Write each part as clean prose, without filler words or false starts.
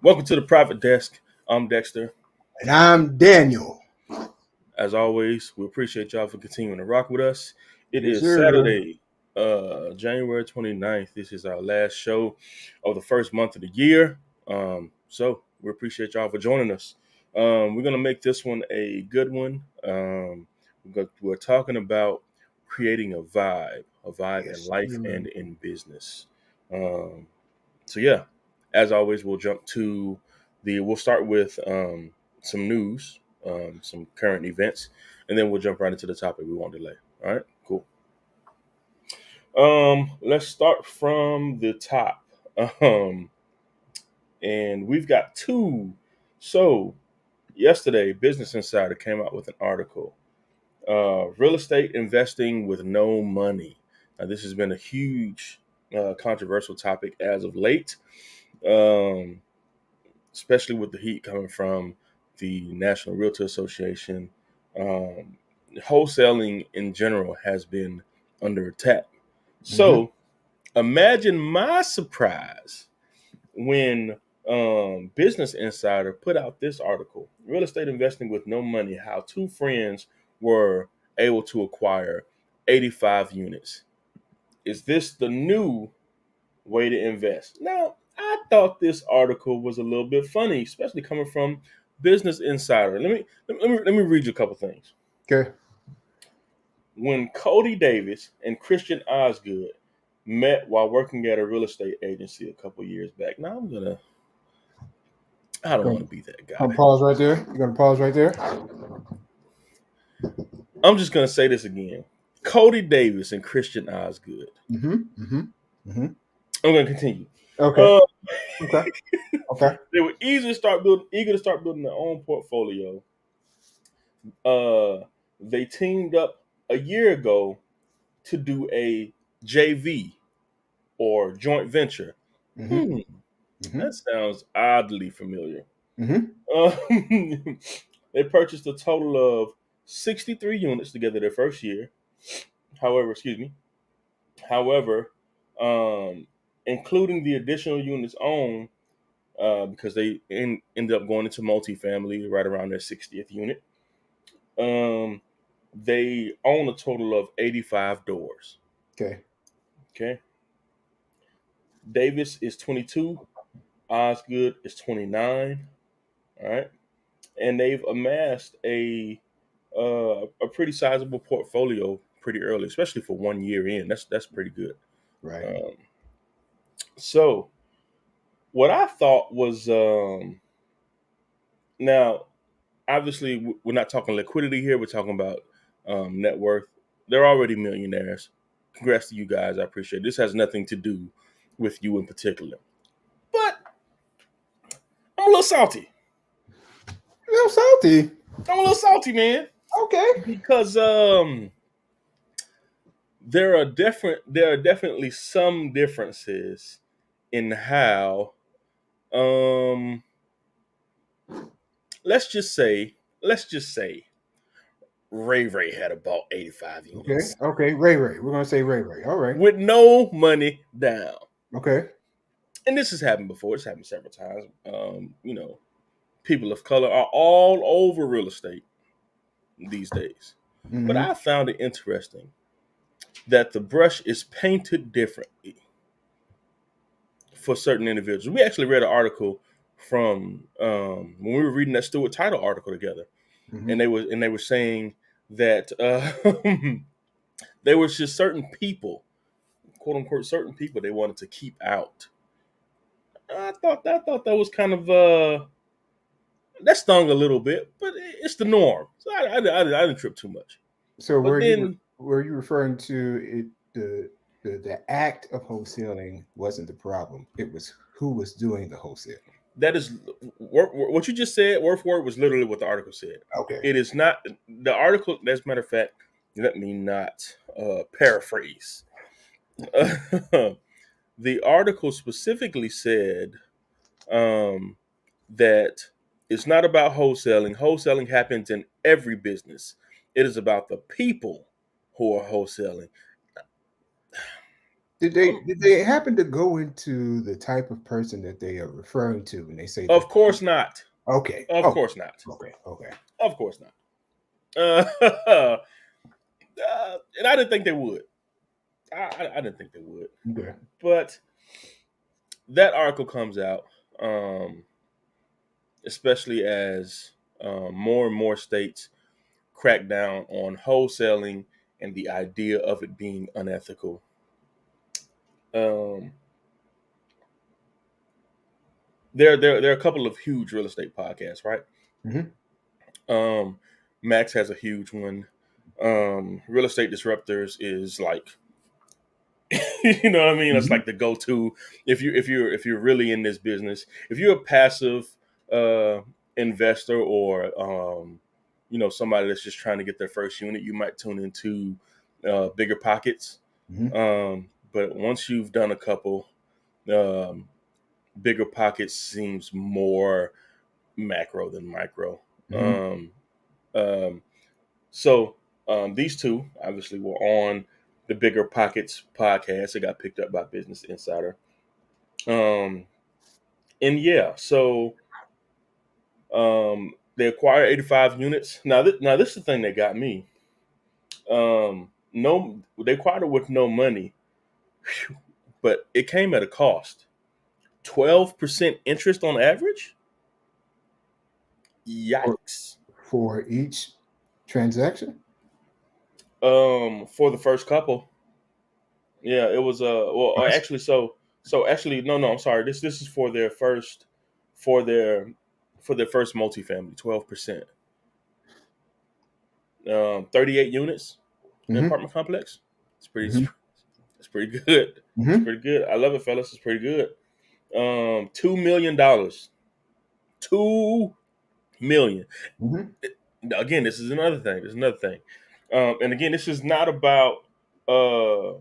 Welcome to the Private Desk. I'm Dexter. And I'm Daniel. As always, we appreciate y'all for continuing to rock with us. It Yes, is sir. Saturday, January 29th. This is our last show of the first month of the year. So we appreciate y'all for joining us. We're going to make this one a good one. We're talking about creating a vibe in Yes, life sir. and in business. Um, so yeah, as always, we'll start with some news, some current events, and then we'll jump right into the topic. We won't delay. All right, cool. Let's start from the top. Um, and we've got two. So yesterday, Business Insider came out with an article. Real estate investing with no money. Now, this has been a huge, controversial topic as of late. Um, Especially with the heat coming from the National Realtor Association. Um, Wholesaling in general has been under attack. Mm-hmm. So imagine my surprise when Business Insider put out this article: "Real estate investing with no money: How two friends were able to acquire 85 units." Is this the new way to invest? Now, I thought this article was a little bit funny, especially coming from Business Insider. Let me read you a couple things. Okay. When Cody Davis and Christian Osgood met while working at a real estate agency a couple years back. Now I don't want Gonna, to be that gonna guy. pause right there. You're gonna pause right there. I'm just gonna say this again. Cody Davis and Christian Osgood. Mm-hmm. Mm-hmm. Mm-hmm. I'm gonna continue. Okay. Uh, Okay. Okay. they were eager to start building their own portfolio. They teamed up a year ago to do a JV or joint venture. Mm-hmm. Hmm, Mm-hmm. that sounds oddly familiar. Mm-hmm. Uh, they purchased a total of 63 units together their first year. However, excuse me. However, um, including the additional units owned, because ended up going into multifamily right around their 60th unit. Um, they own a total of 85 doors. Okay. Okay. Davis is 22. Osgood is 29. All right. And they've amassed a pretty sizable portfolio pretty early, especially for 1 year in. That's pretty good. Right. Um, so what I thought was now obviously we're not talking liquidity here. We're talking about net worth. They're already millionaires. Congrats to you guys. I appreciate it. This has nothing to do with you in particular. But I'm a little salty. A little salty. I'm a little salty, man, Okay. because there are definitely some differences in how um let's just say let's just say Ray Ray had about 85 Okay. units Okay. Ray Ray. We're gonna say Ray Ray. All right. with no money down. Okay. And this has happened before. It's happened several times. People of color are all over real estate these days. But Mm-hmm. I found it interesting that the brush is painted differently for certain individuals. We actually read an article from when we were reading that Stuart Title article together, Mm-hmm. and they were saying that there was just certain people, quote unquote, certain people they wanted to keep out. I thought that was kind of that stung a little bit, but it's the norm. So I didn't trip too much. So But then were you referring to it the act of wholesaling wasn't the problem. It was who was doing the wholesaling. that is what you just said. Word for word was literally what the article said. Okay. It is not the article. As a matter of fact, let me not paraphrase. The article specifically said um, that it's not about wholesaling. Wholesaling happens in every business. It is about the people who are wholesaling. Did they happen to go into the type of person that they are referring to when they say Of that? course not. Okay. Of Oh, course not. okay. Okay. Of course not. And I didn't think they would. I didn't think they would. Okay. But that article comes out, um, especially as more and more states crack down on wholesaling and the idea of it being unethical. Um, there are a couple of huge real estate podcasts, right? Hmm. Um, Max has a huge one. Real Estate Disruptors is like, you know what I mean? That's Hmm. like the go-to if you're really in this business. If you're a passive uh, investor, or somebody that's just trying to get their first unit, you might tune into Bigger Pockets. Hmm. But once you've done a couple, um, Bigger Pockets seems more macro than micro. Hmm. Um, um, so these two obviously were on the Bigger Pockets podcast. It got picked up by Business Insider. Um, and yeah, so they acquired 85 units. Now this is the thing that got me. No, they acquired it with no money, but it came at a cost. 12% interest on average. For, Yikes. for each transaction. For the first couple, yeah, it was actually, actually, no, I'm sorry. This is for their first, for their for their first multifamily. 12%. 38 units in Hmm. apartment complex. It's pretty. Hmm. It's pretty good. It's Hmm. pretty good. I love it, fellas. It's pretty good. $2 million. 2 million. Hmm. Again, this is another thing. This is another thing. And again, this is not about uh,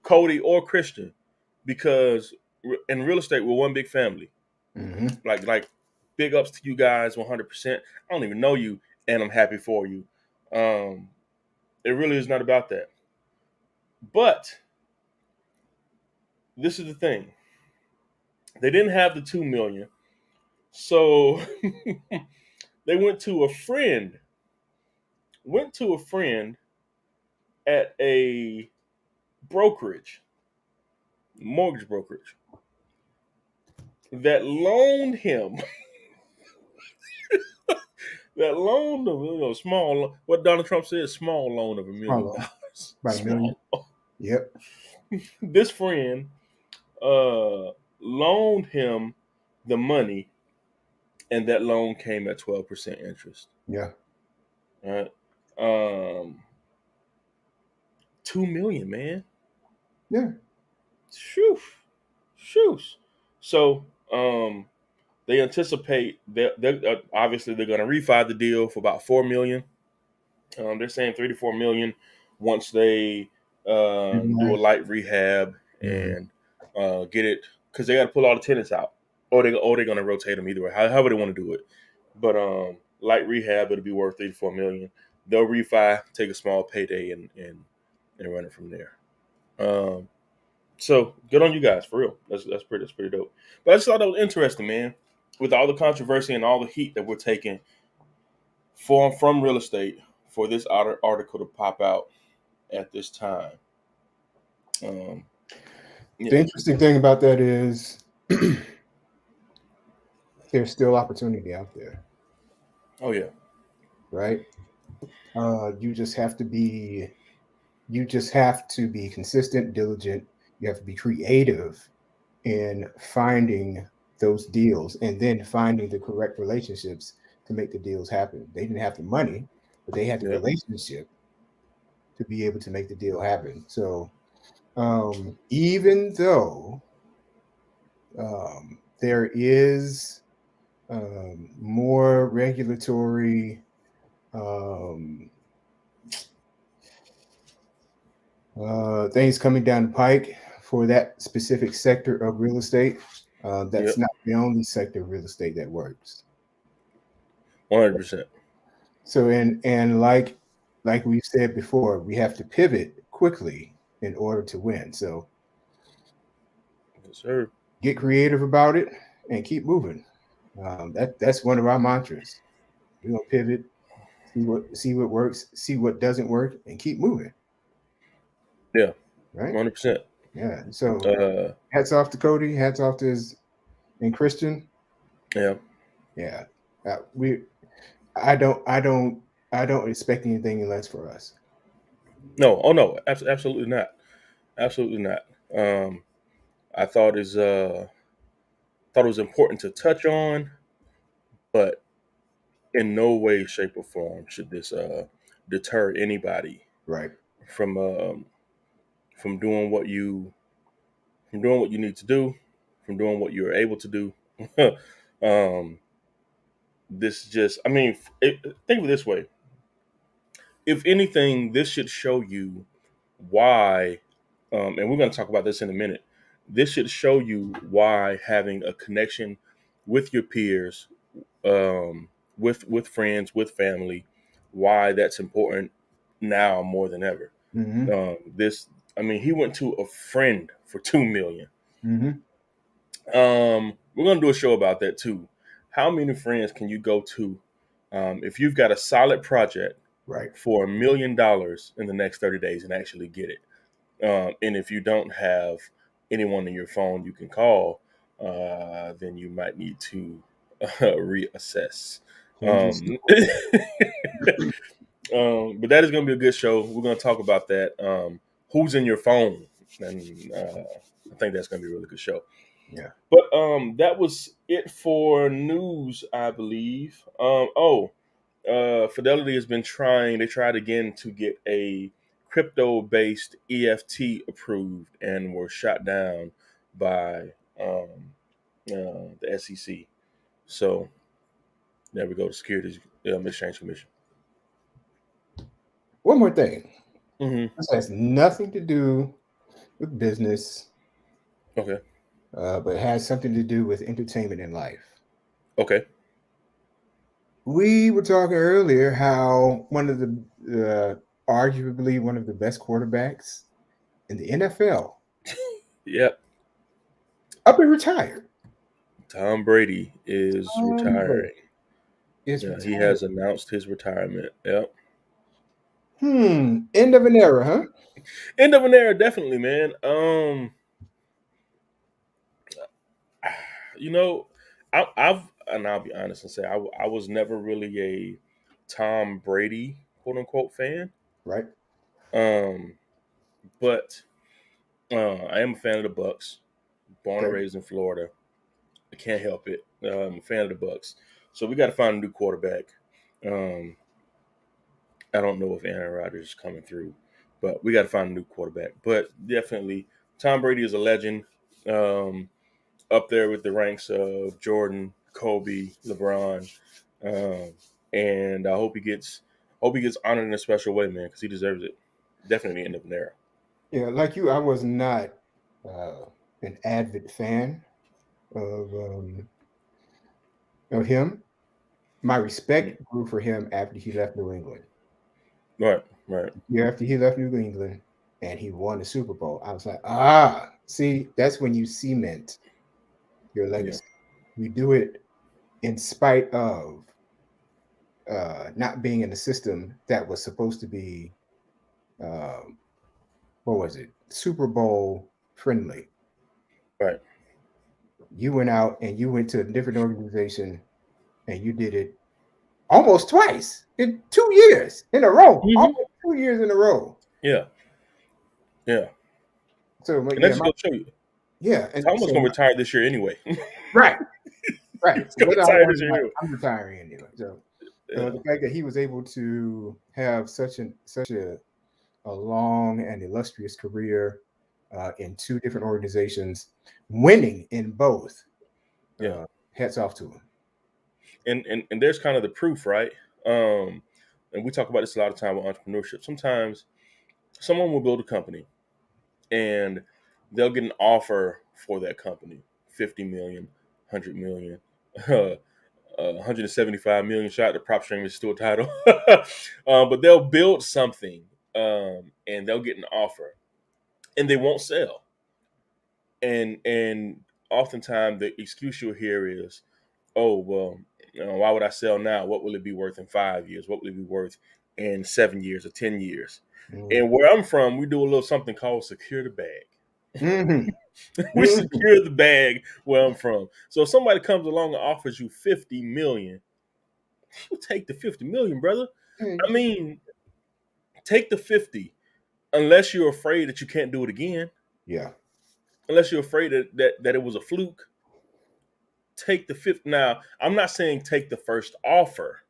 Cody or Christian, because in real estate we're one big family. Hmm. Like big ups to you guys, 100%. I don't even know you, and I'm happy for you. Um, it really is not about that. But this is the thing: they didn't have the 2 million, so they went to a friend. Went to a friend at a brokerage, mortgage brokerage, that loaned him that loan of small, what Donald Trump said, small loan of $1 million. Small, about a million. Small. Yep. This friend loaned him the money, and that loan came at 12% interest. Yeah. All right. Um 2 million, man. Yeah. Shoo. Shoes. So they anticipate that obviously they're going to refi the deal for about 4 million. They're saying 3 to 4 million once they do a Nice. light rehab Hmm. and get it, because they got to pull all the tenants out, or they're going to rotate them either way, however they want to do it. But light rehab, it'll be worth 3 to 4 million. They'll refi, take a small payday, and run it from there. Um, so good on you guys, for real. That's pretty dope. But I just thought that was interesting, man. With all the controversy and all the heat that we're taking from real estate, for this article to pop out at this time. Um, The yeah. interesting thing about that is there's still opportunity out there, Oh yeah. right? You just have to be you just have to be consistent, diligent. You have to be creative in finding those deals and then finding the correct relationships to make the deals happen. They didn't have the money, but they had the Yep. relationship to be able to make the deal happen. So even though there is more regulatory um, things coming down the pike for that specific sector of real estate. That's Yep. not the only sector of real estate that works. 100%. So, and like we said before, we have to pivot quickly in order to win. So, Yes, sir. Get creative about it and keep moving. That's one of our mantras. We're gonna pivot, see what works, see what doesn't work, and keep moving. Yeah, Right? 100%. Yeah. So Uh, hats off to Cody. Hats off to his and Christian. yeah. Yeah. We. I don't expect anything less for us. No. Oh no. Absolutely not. Absolutely not. I thought it was important to touch on, but in no way, shape, or form should this deter anybody Right. from from doing what you from doing what you need to do, from doing what you're able to do. um, this just, I mean, think of it this way: if anything, this should show you why, and we're going to talk about this in a minute. This should show you why having a connection with your peers, with friends, with family, why that's important now more than ever. Mm-hmm. This, I mean, he went to a friend for 2 million. Mm-hmm. We're gonna do a show about that too. How many friends can you go to if you've got a solid project Right. for $1 million in the next 30 days and actually get it? And if you don't have anyone in your phone you can call, then you might need to reassess. Change your Um, but that is going to be a good show. We're going to talk about that. Who's in your phone? And I think that's going to be a really good show. Yeah. But that was it for news, I believe. Fidelity has been trying. They tried again to get a crypto-based EFT approved and were shot down by the SEC. So there we go. The Securities Exchange Commission. One more thing. Mm-hmm. This has nothing to do with business, Okay. but has something to do with entertainment in life. Okay. We were talking earlier how one of the arguably one of the best quarterbacks in the NFL Yep. up and retired. Tom Brady is Brady retiring. is Yeah, he retired. has announced his retirement. Yep. End of an era, huh? End of an era, definitely, man. You know, I've and I'll be honest and say I was never really a Tom Brady quote unquote fan. Right. Um, but I am a fan of the Bucks. Born and Okay. raised in Florida, I can't help it. I'm a fan of the Bucks, so we got to find a new quarterback. Um, I don't know if Aaron Rodgers is coming through, but we got to find a new quarterback. But definitely, Tom Brady is a legend. Um, Up there with the ranks of Jordan, Kobe, LeBron, um, and I hope he gets honored in a special way, man, because he deserves it. Definitely end of an era. Yeah, like you, I was not uh, an avid fan of um, of him. My Mm. respect grew for him after he left New England. Right, right, Yeah, after he left New England and he won the Super Bowl, I was like, see, that's when you cement your yeah, legacy. You do it in spite of not being in a system that was supposed to be, um, what was it, Super Bowl friendly. right. You went out and you went to a different organization and you did it almost twice in 2 years in a row, Hmm. almost 2 years in a row. Yeah, yeah, So, and that yeah, just goes to show you, yeah, and Tom was so going to retire this year anyway. right, He right. was So going to whether I retire want this to, year anyway. I'm retiring anyway. So Yeah, the fact that he was able to have such a long and illustrious career in two different organizations, winning in both, yeah, hats off to him. and there's kind of the proof, right? Um, and we talk about this a lot of time with entrepreneurship. Sometimes someone will build a company and they'll get an offer for that company 50 million, 100 million, 175 million shot. The prop stream is still a title. But they'll build something and they'll get an offer and they won't sell. And oftentimes the excuse you'll hear is, oh well, why would I sell now? What will it be worth in 5 years? What will it be worth in 7 years or 10 years? Mm-hmm. And where I'm from, we do a little something called secure the bag. Mm-hmm. We secure the bag where I'm from. So if somebody comes along and offers you 50 million, you take the 50 million, brother. I Mm-hmm. mean, take the 50 unless you're afraid that you can't do it again, Yeah. unless you're afraid that it was a fluke. Take the 50. Now, I'm not saying take the first offer.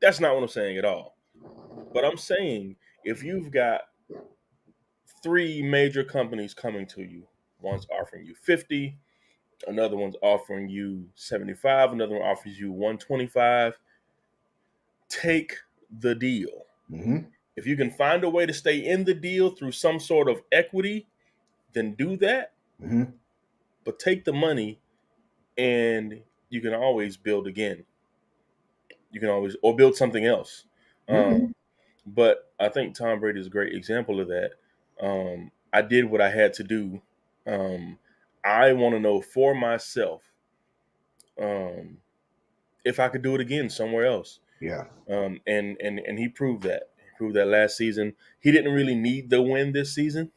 That's not what I'm saying at all. But I'm saying if you've got three major companies coming to you, one's offering you 50, another one's offering you 75, another one offers you 125, take the deal. Mm-hmm. If you can find a way to stay in the deal through some sort of equity, then do that. Mm-hmm. But take the money and you can always build again. You can always, or build something else. Mm-hmm. But I think Tom Brady is a great example of that. I did what I had to do. Um, I want to know for myself um, if I could do it again somewhere else. Yeah. And he proved that. He proved that last season. He didn't really need the win this season.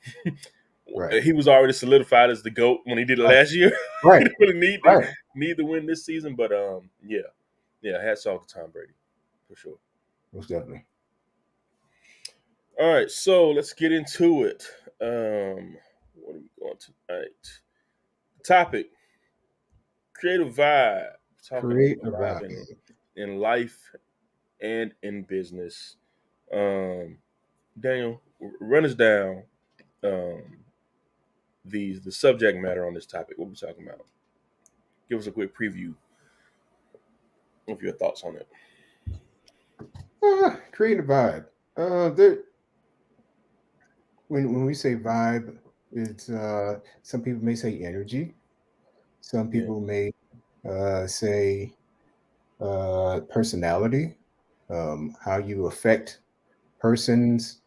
Right. He was already solidified as the GOAT when he did it Right. last year. He Right. didn't really Right. need the win this season. But yeah, hats off to Tom Brady for sure. Most definitely. All right, so let's get into it. What are we going tonight? Topic: creative vibe. Talking Create a about vibe. vibing in life and in business. Um, Daniel, run us down um, the subject matter on this topic. What we're talking about. Give us a quick preview of your thoughts on it. Create a vibe. There. When we say vibe, it's some people may say energy. Some Yeah, people may say personality, how you affect persons,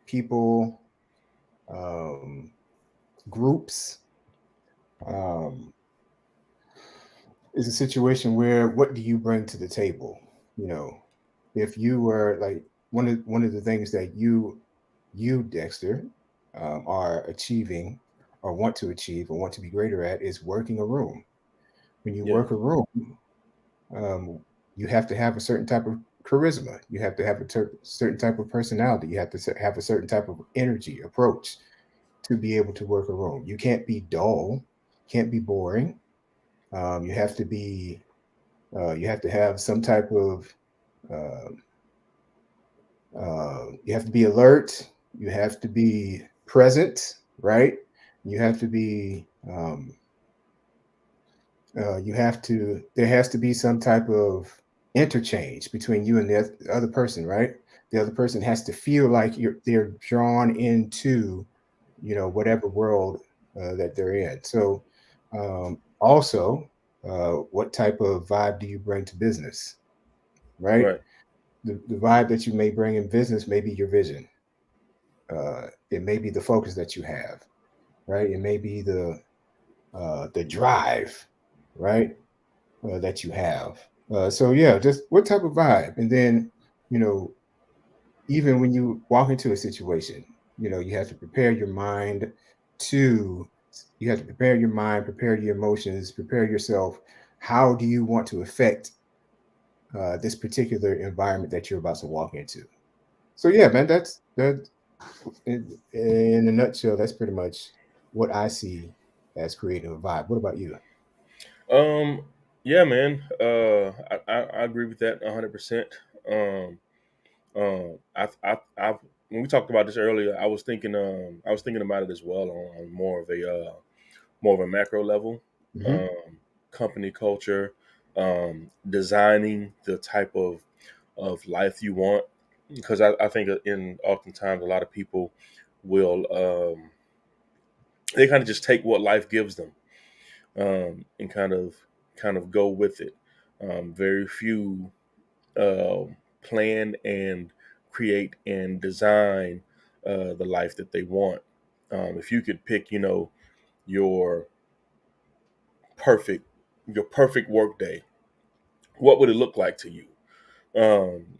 people, um, groups. Um, is a situation where what do you bring to the table? You know, if you were like one of the things that you Dexter are achieving or want to achieve or want to be greater at is working a room. When you yeah, work a room, um, you have to have a certain type of charisma. You have to have a certain type of personality. You have to have a certain type of energy approach to be able to work a room. You can't be dull, can't be boring. You have to be. You have to have some type of. Uh, you have to be alert. You have to be present, right? You have to be. You have to. There has to be some type of interchange between you and the other person, right? The other person has to feel like they're drawn into, whatever world that they're in. So, also, what type of vibe do you bring to business, right? right, The vibe that you may bring in business may be your vision. It may be the focus that you have, right? It may be the drive, right? That you have. So yeah, just what type of vibe, and then you know, even when you walk into a situation, you have to prepare your mind to. You have to prepare your mind, prepare your emotions, prepare yourself. How do you want to affect this particular environment that you're about to walk into? So yeah, man, that's that. In a nutshell, that's pretty much what I see as creating a vibe. What about you? um, yeah, man. I agree with that 100%. Um, I when we talked about this earlier, I was thinking about it as well on more of a macro level, Hmm. um, company culture, designing the type of life you want. Because I think in oftentimes a lot of people will they kind of just take what life gives them and kind of go with it. Very few uh, plan and create and design the life that they want. If you could pick, your perfect your perfect work day, what would it look like to you?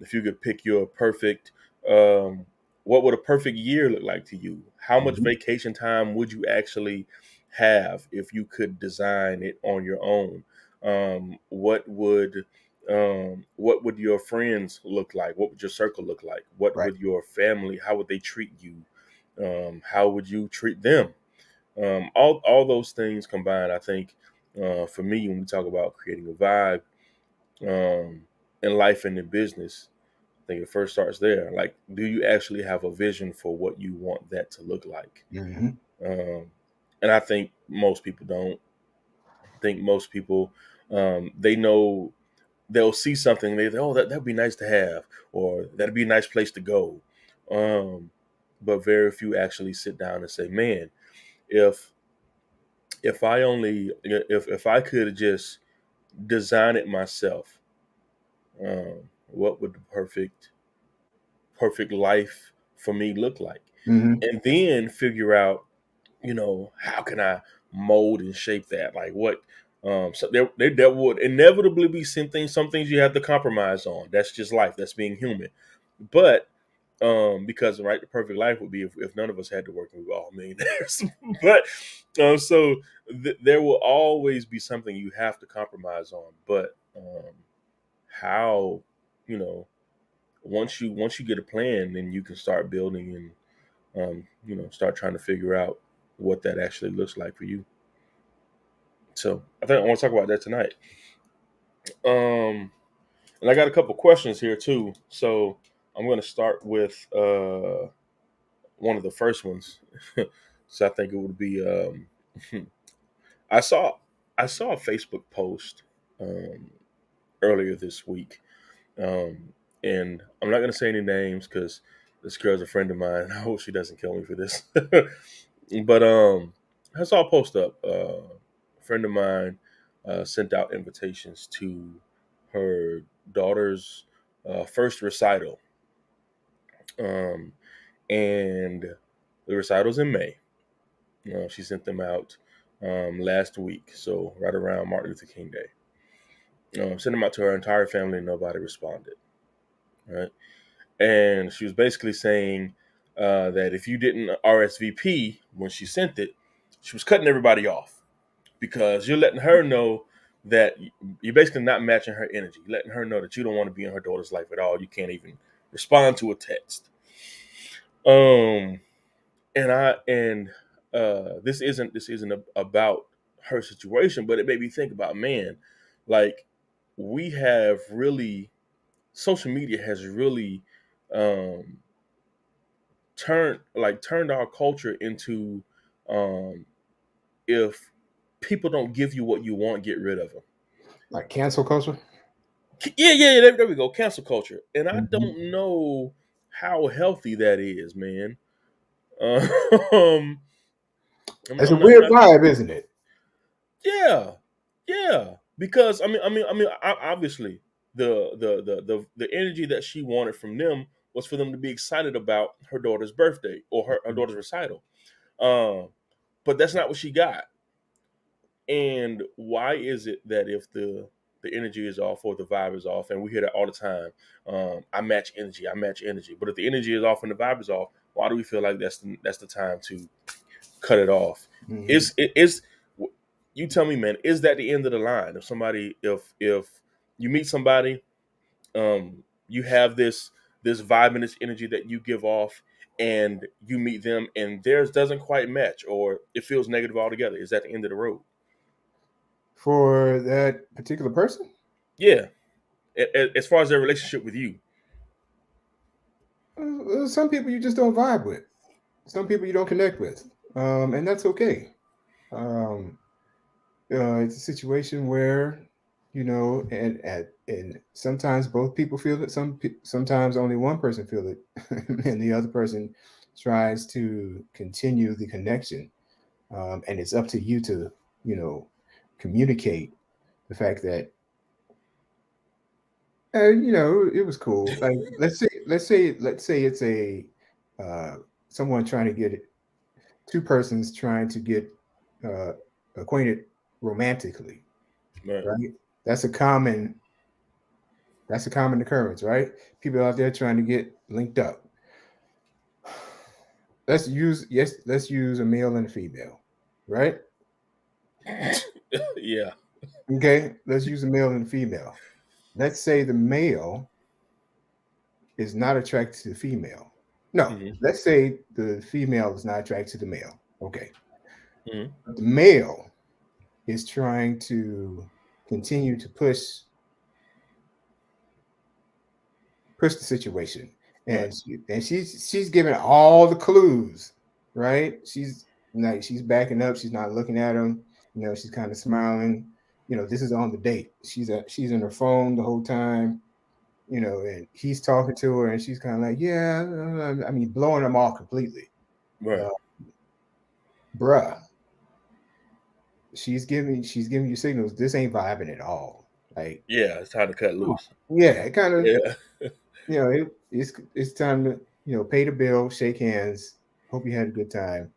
If you could pick your perfect, um, what would a perfect year look like to you? How much Mhm. vacation time would you actually have if you could design it on your own? What would your friends look like? What would your circle look like? What Right. would your family? How would they treat you? How would you treat them? All those things combined, I think, for me, when we talk about creating a vibe in life and in business, I think it first starts there. Like, do you actually have a vision for what you want that to look like? Hmm. Um, and I think most people don't. I think most people, they know, they'll see something, they oh, that'd be nice to have, or that'd be a nice place to go. Um, but very few actually sit down and say, man, if if I could just design it myself, what would the perfect life for me look like? Hmm. And then figure out, how can I mold and shape that? Like what? So there would inevitably be some things you have to compromise on. That's just life. That's being human. But because right, the perfect life would be if none of us had to work and we were all millionaires. But so there will always be something you have to compromise on. But how, you know, once you get a plan, then you can start building and start trying to figure out what that actually looks like for you. So I think I want to talk about that tonight. And I got a couple questions here too. So I'm going to start with one of the first ones. So I think it would be I saw I saw a Facebook post um, earlier this week, um, and I'm not going to say any names because this girl's a friend of mine. I hope she doesn't kill me for this. But I saw a post up. A friend of mine sent out invitations to her daughter's first recital, um, and the recital's in May. She sent them out last week, so right around Martin Luther King Day. Sent them out to her entire family, and nobody responded. Right, and she was basically saying that if you didn't RSVP when she sent it, she was cutting everybody off because you're letting her know that you're basically not matching her energy, letting her know that you don't want to be in her daughter's life at all. You can't even respond to a text. Um, and this isn't about her situation, but it made me think about, man, like we have really social media has really um turned our culture into um if people don't give you what you want, get rid of them. Like cancel culture. Yeah. There we go. Cancel culture, and I Hmm. don't know how healthy that is, man. Um, I'm, It's a I'm not. weird vibe, isn't it? Yeah, yeah. Because obviously the energy that she wanted from them was for them to be excited about her daughter's birthday or her daughter's recital. Um, but that's not what she got. And why is it that if the energy is off or the vibe is off, and we hear that all the time, I match energy. But if the energy is off and the vibe is off, why do we feel like that's the time to cut it off? Hmm. Is you tell me, man, is that the end of the line? If you meet somebody, you have this vibe and this energy that you give off, and you meet them and theirs doesn't quite match, or it feels negative altogether, is that the end of the road? For that particular person, Yeah, as far as their relationship with you. some people you just don't vibe with. Some people you don't connect with, and that's okay. Um, it's a situation where and sometimes both people feel it. Sometimes only one person feel it, and the other person tries to continue the connection. And it's up to you to you know communicate the fact that it was cool. Like let's say it's a uh, someone trying to get two persons trying to get acquainted romantically, Right. right? That's a common that's a common occurrence, right? People out there trying to get linked up. Let's use a male and a female, right? Yeah. Okay, let's use a male and a female. Let's say the male is not attracted to the female. No, Hmm. let's say the female is not attracted to the male. Okay. Hmm. But the male is trying to continue to push the situation. Right. And she's giving all the clues, right? She's backing up, she's not looking at him, she's kind of smiling. This is on the date. She's in her phone the whole time, and he's talking to her, and she's kind of like, yeah, I mean, blowing them off completely. Right. Uh, bruh, she's giving you signals. This ain't vibing at all. Like, Yeah. It's time to cut come on. loose. Yeah, it kind of, Yeah. it's time to, pay the bill, shake hands, hope you had a good time.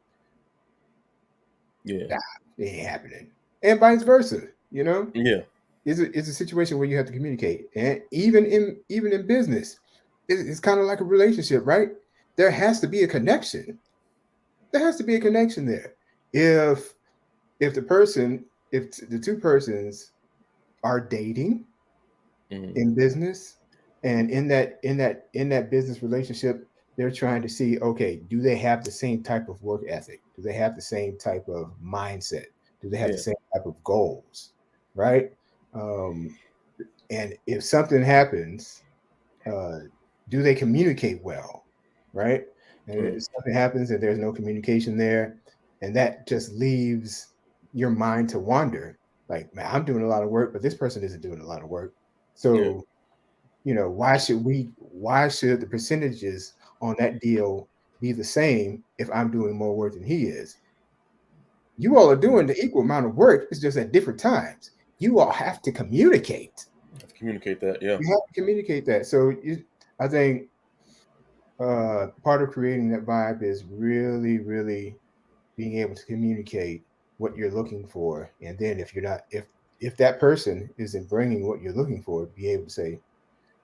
Yeah. Nah, it ain't happening. And vice versa, you know? Yeah. It's a situation where you have to communicate. And even in business, it's kind of like a relationship, right? There has to be a connection. There has to be a connection there. If if the two persons are dating Hmm. in business, and in that business relationship, they're trying to see, okay, do they have the same type of work ethic? Do they have the same type of mindset? Do they have the Yeah. same type of goals? Right? um, and if something happens, uh, do they communicate well? Right? And Right. if something happens and there's no communication there, and that just leaves your mind to wander, like, man, I'm doing a lot of work, but this person isn't doing a lot of work. Yeah. So, why should the percentages on that deal be the same if I'm doing more work than he is? You all are doing the equal amount of work. It's just at different times. You all have to communicate. Have to communicate that. Yeah. You have to communicate that. So I think part of creating that vibe is really, really being able to communicate what you're looking for, and then if that person isn't bringing what you're looking for, be able to say,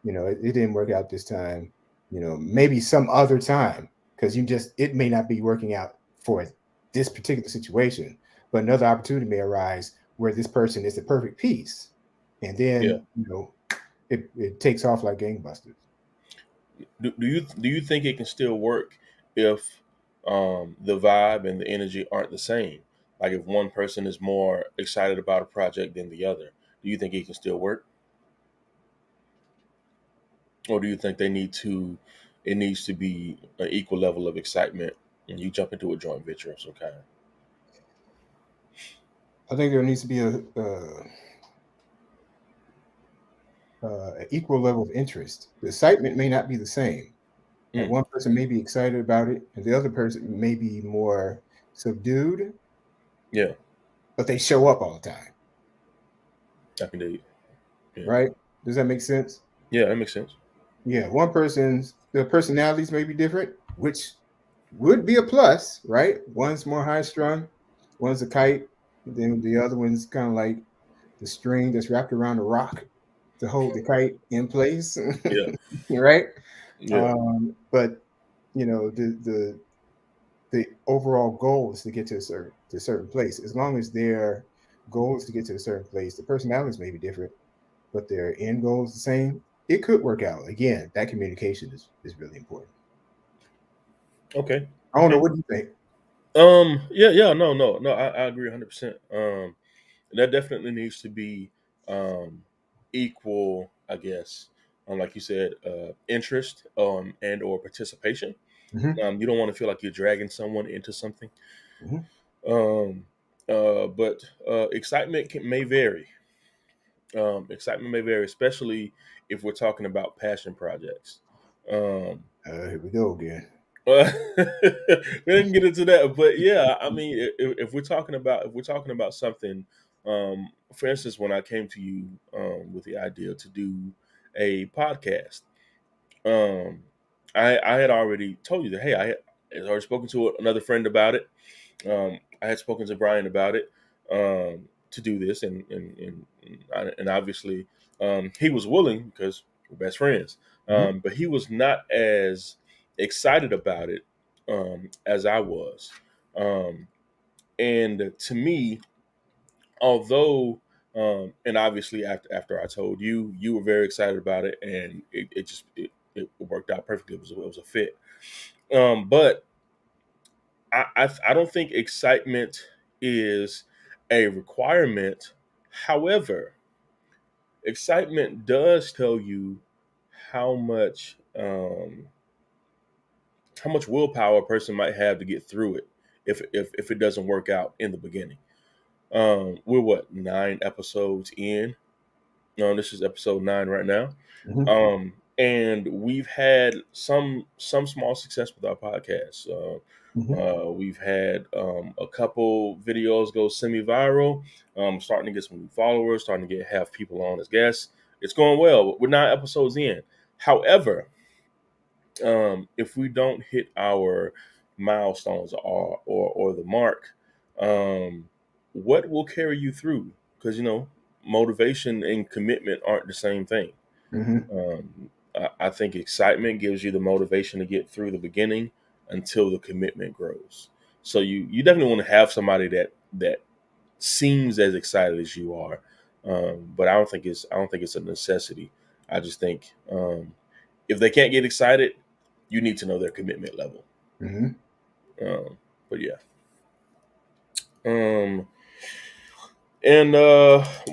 it didn't work out this time. Maybe some other time, because it may not be working out for this particular situation, but another opportunity may arise where this person is the perfect piece, and Yeah. then it takes off like gangbusters. Do you think it can still work if the vibe and the energy aren't the same? Like if one person is more excited about a project than the other, do you think it can still work, or do you think it needs to be an equal level of excitement and you jump into a joint venture of some kind? I think there needs to be an equal level of interest. The excitement may not be the same. Like, Mm, one person may be excited about it, and the other person may be more subdued, yeah, but they show up all the time, I can do it. Yeah, right? Does that make sense? yeah, that makes sense. Yeah, their personalities may be different, which would be a plus, right? One's more high strung, one's a kite, then the other one's kind of like the string that's wrapped around a rock to hold the kite in place, Yeah, right? yeah, But the overall goal is to get to a certain place. As long as their goal is to get to a certain place, the personalities may be different, but their end goal is the same. It could work out. Again, that communication is really important. okay, I don't know. okay. What do you think? Yeah, yeah, no, no, no, I agree 100%. That definitely needs to be um, equal, I guess. Like you said, interest and or participation. Hmm. You don't want to feel like you're dragging someone into something. Hmm. Um, but excitement may vary. Excitement may vary, especially if we're talking about passion projects. Um, Here we go again. we didn't get into that, but yeah, I mean, if we're talking about something, for instance, when I came to you with the idea to do a podcast, um, I had already told you that, hey, I had already spoken to another friend about it. I had spoken to Brian about it, to do this, and obviously he was willing because we're best friends. Mhm. But he was not as excited about it as I was. Um, and to me, although and obviously after I told you, you were very excited about it, and it worked out perfectly. It was a fit. But I don't think excitement is a requirement. However, excitement does tell you how much um, how much willpower a person might have to get through it if it doesn't work out in the beginning. We're what, 9 episodes in. This is episode 9 right now. Mhm. And we've had some small success with our podcast. Mhm. We've had a couple videos go semi-viral. Starting to get some new followers, starting to have people on as guests. It's going well. We're 9 episodes in. However, if we don't hit our milestones or the mark, um, what will carry you through? Because motivation and commitment aren't the same thing. Mhm. I think excitement gives you the motivation to get through the beginning until the commitment grows. So you definitely want to have somebody that seems as excited as you are, but I don't think it's a necessity. I just think if they can't get excited, you need to know their commitment level. Mhm. Um, but yeah, um, and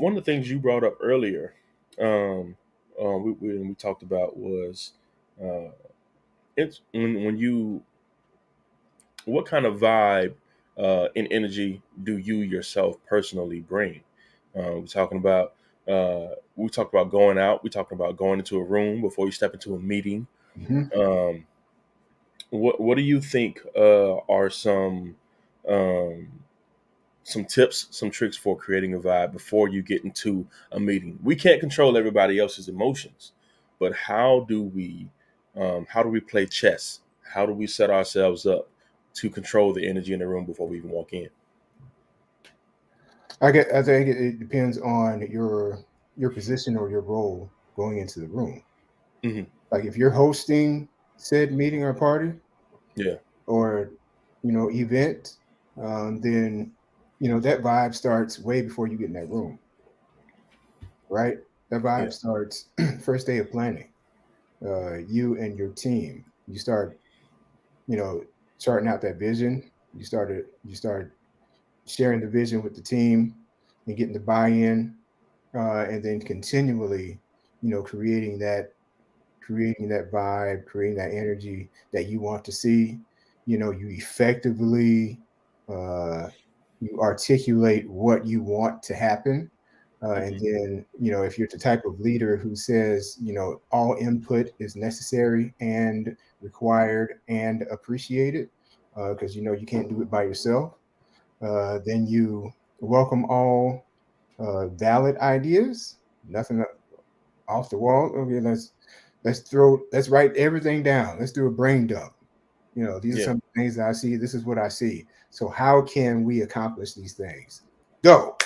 one of the things you brought up earlier, um, we talked about was uh, it's when you what kind of vibe and energy do you yourself personally bring? We talked about going out. We talked about going into a room before you step into a meeting. Mhm. Um, what do you think are um, some tips, some tricks for creating a vibe before you get into a meeting? We can't control everybody else's emotions, but how do we play chess? How do we set ourselves up to control the energy in the room before we even walk in? I think it depends on your position or your role going into the room. Hmm. Like if you're hosting said meeting or party Yeah, or event, then that vibe starts way before you get in that room, right? That yeah, vibe starts first day of planning. You and your team, you start you know charting out that vision. You start sharing the vision with the team and getting the buy-in, and then continually, creating that vibe, creating that energy that you want to see. You effectively, uh, you articulate what you want to happen. And hmm, then, if you're the type of leader who says, all input is necessary and required and appreciated, because you can't do it by yourself, then you welcome all valid ideas. Nothing off the wall. Okay, let's write everything down. Let's do a brain dump. These are yeah, some things that I see. This is what I see. So how can we accomplish these things? Go.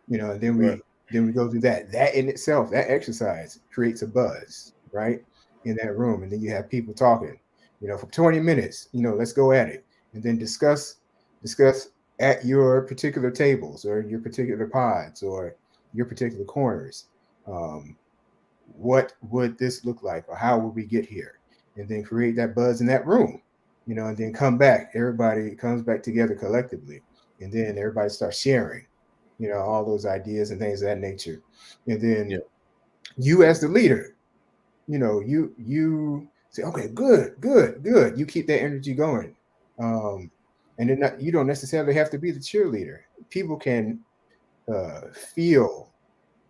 And then right, we go through that. That in itself, that exercise creates a buzz, right? In that room. And then you have people talking, for 20 minutes, let's go at it. And then discuss at your particular tables or your particular pods or your particular corners. Um, what would this look like or how would we get here, and then create that buzz in that room, and then come back, everybody comes back together collectively, and then everybody starts sharing, all those ideas and things of that nature. And yeah, then you as the leader, you say, okay, good, good, good, you keep that energy going. Um and then you don't necessarily have to be the cheerleader. People can feel,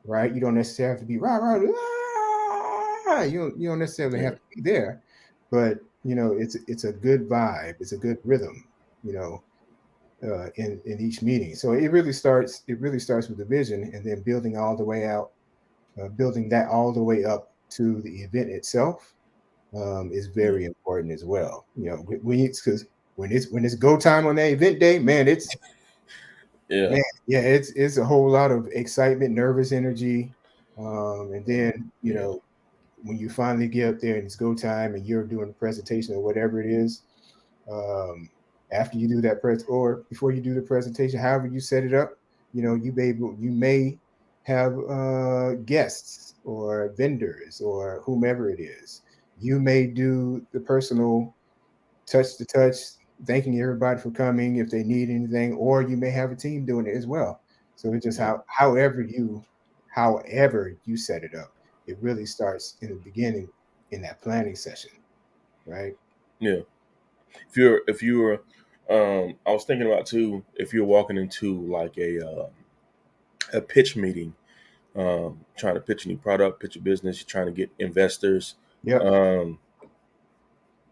right? You don't necessarily have to be rah, rah, rah. You don't necessarily yeah, have to be there, but it's a good vibe. It's a good rhythm, you know, in each meeting. So it really starts with the vision, and then building all the way out, building that all the way up to the event itself, is yeah, very important as well. Because when it's go time on that event day, man, Yeah. yeah, it's a whole lot of excitement, nervous energy, and then Yeah. when you finally get up there and it's go time and you're doing the presentation or whatever it is, um, after you do that press or before you do the presentation, however you set it up, you may have guests or vendors or whomever it is. You may do the personal touch to touch, thanking everybody for coming if they need anything, or you may have a team doing it as well. So it's just Yeah. however you set it up. It really starts in the beginning in that planning session, right? Yeah. If you're I was thinking about too, if you're walking into like a pitch meeting, trying to pitch a new product, pitch a business, you're trying to get investors. Yep. Um,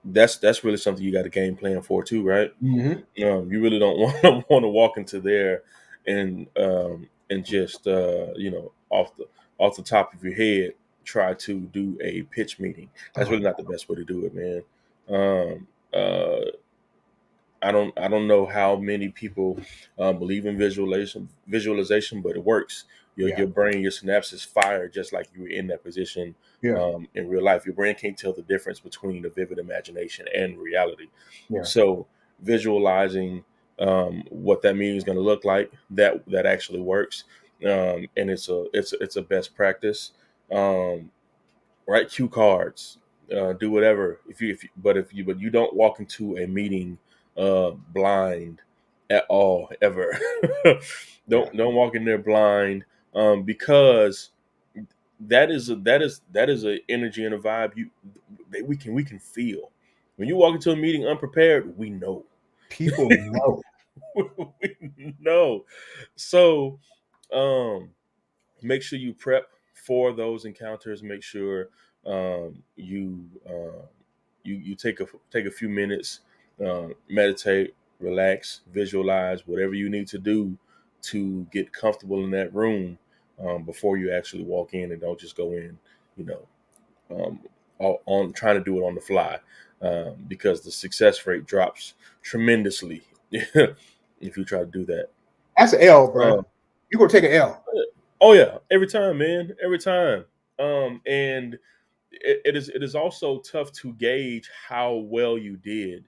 that's really something you got a game plan for too, right? Hmm. You really don't want to walk into there and just off the top of your head try to do a pitch meeting. That's Oh, really not the best way to do it, man. Um, I don't know how many people believe in visualization, but it works. Your yeah, brain, your synapses fire just like you were in that position yeah, in real life. Your brain can't tell the difference between a vivid imagination and reality. yeah. So visualizing what that meeting is going to look like, that actually works, and it's a best practice. Um, write cue cards, do whatever. But you don't walk into a meeting blind at all ever. Yeah. Don't walk in there blind, because that is a energy and a vibe that we can feel when you walk into a meeting unprepared. We know. People know. We know. So um make sure you prep for those encounters. Make sure you take a few minutes, meditate, relax, visualize whatever you need to do to get comfortable in that room before you actually walk in, and don't just go in, you know, um, on trying to do it on the fly, because the success rate drops tremendously if you try to do that. That's an L, bro. Uh, You gonna take an L. Oh yeah, every time, man, every time. And it is also tough to gauge how well you did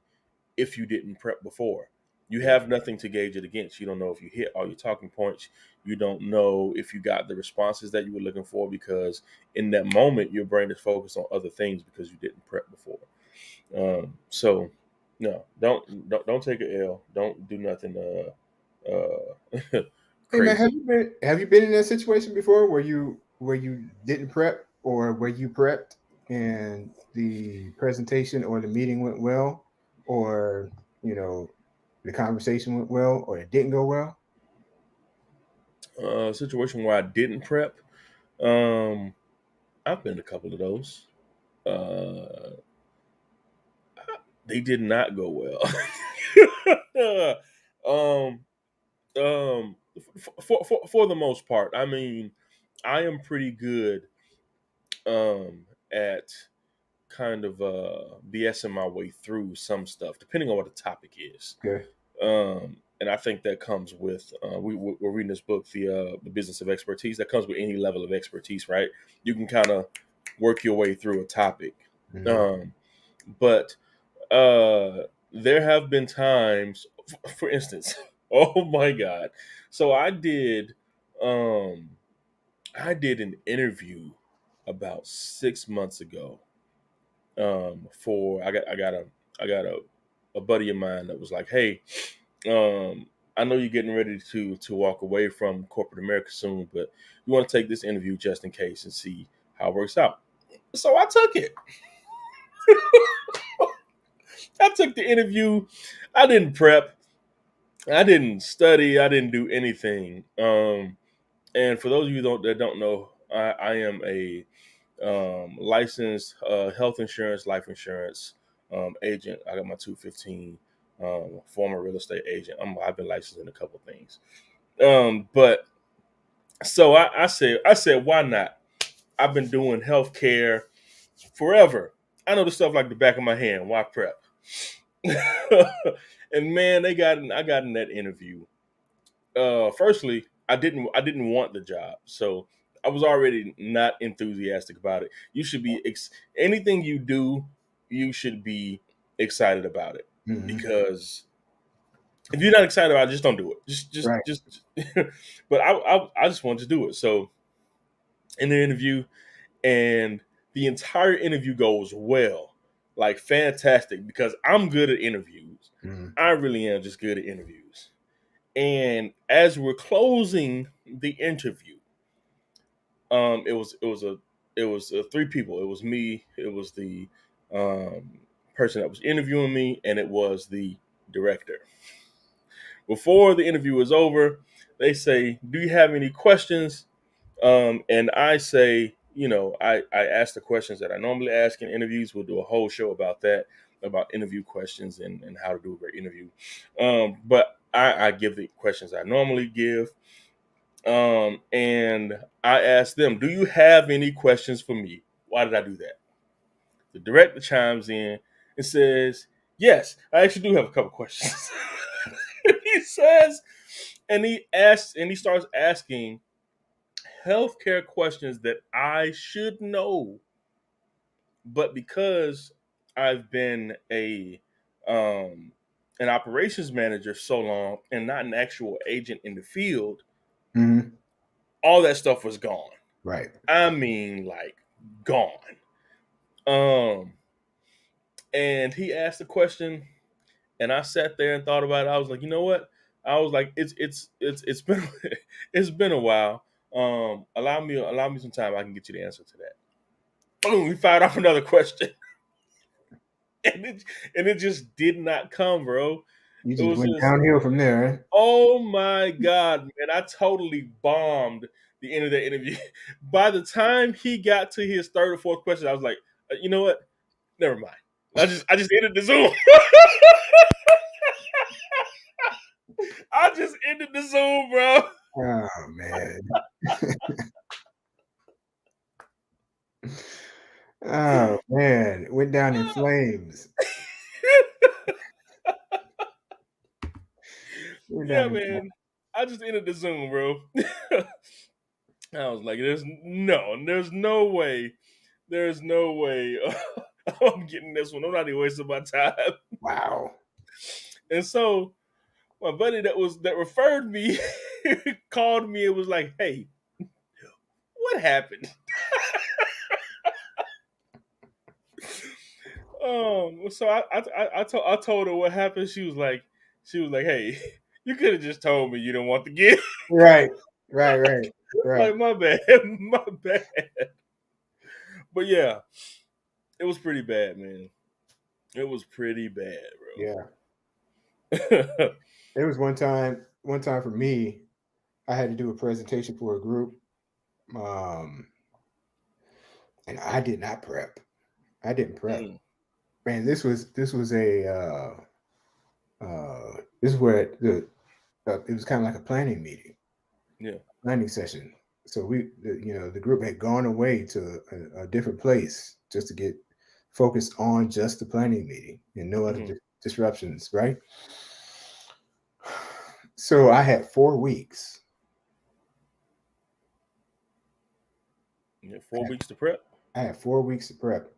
if you didn't prep before. You Yeah. have nothing to gauge it against. You don't know if you hit all your talking points. You don't know if you got the responses that you were looking for, because in that moment your brain is focused on other things because you didn't prep before. So no, don't take an L. Don't do nothing Hey man, crazy. have you been in that situation before where you didn't prep or where you prepped and the presentation or the meeting went well or the conversation went well or it didn't go well? Situation where I didn't prep. Um, I've been to a couple of those. Uh, they did not go well. um, for the most part, I mean, I am pretty good at kind of BSing my way through some stuff, depending on what the topic is. Okay. And I think that comes with we're reading this book, the Business of Expertise. That comes with any level of expertise, right? You can kind of work your way through a topic, Mhm. um, but uh, there have been times, for instance, oh my god, so um, I did an interview about 6 months ago. For I got a buddy of mine that was like, hey, I know you're getting ready to walk away from corporate America soon, but you want to take this interview just in case and see how it works out. So I took it. I took the interview. I didn't prep. I didn't study. I didn't do anything. And for those of you that don't know, I am a licensed health insurance, life insurance agent. I got my 215. Former real estate agent. I've been licensed in a couple things. But so I said, why not? I've been doing healthcare forever. I know the stuff like the back of my hand. Why prep? And man, I got in that interview. Firstly, I didn't want the job, so I was already not enthusiastic about it. You should be anything you do, you should be excited about it, Mhm. because if you're not excited about it, just don't do it. Right. Just. But I just wanted to do it. So in the interview, and the entire interview goes well, like fantastic, because I'm good at interviews. Mhm. I really am just good at interviews. And as we're closing the interview, it was three people. It was me. It was the um, person that was interviewing me, and it was the director. Before the interview was over, they say, "Do you have any questions?" And I say, I ask the questions that I normally ask in interviews. We'll do a whole show about that, about interview questions and how to do a great interview. But I give the questions I normally give. And I ask them, "Do you have any questions for me?" Why did I do that? The director chimes in and says, "Yes, I actually do have a couple questions." He says, and he starts asking healthcare questions that I should know, but because I've been um, an operations manager so long and not an actual agent in the field, Mhm. all that stuff was gone. Right. I mean, like gone. Um, and he asked a question, and I sat there and thought about it. I was like, you know what? I was like, it's been it's been a while. Allow me some time. I can get you the answer to that. Boom, we fired off another question. And it just did not come, bro. You It just was went just, downhill from there. Eh? oh my god, man! I totally bombed the end of the interview. By the time he got to his third or fourth question, I was like, you know what? Never mind. I just ended the Zoom. I just ended the Zoom, bro. Oh man. Oh man. It went down in flames. Went down Yeah, in flames. man. I just ended the Zoom, bro. I was like, there's no way. There's no way I'm getting this one. I'm not even wasting my time. Wow. And so my buddy that referred me called me and was like, "Hey, what happened?" So I told her what happened. She was like, "Hey, you could have just told me you didn't want the gift." Right. Right. Right. Right. Like, my bad, my bad. But yeah, it was pretty bad, man. It was pretty bad, Yeah. bro. There was one time for me, I had to do a presentation for a group. Um, and I did not prep. I didn't prep. Mm, Man, this was a this is where it was kind of like a planning meeting, yeah. planning session. So the group had gone away to a different place just to get focused on just the planning meeting and no other Hmm. disruptions, right? So I had 4 weeks. Yeah, 4 weeks to prep. I had 4 weeks to prep.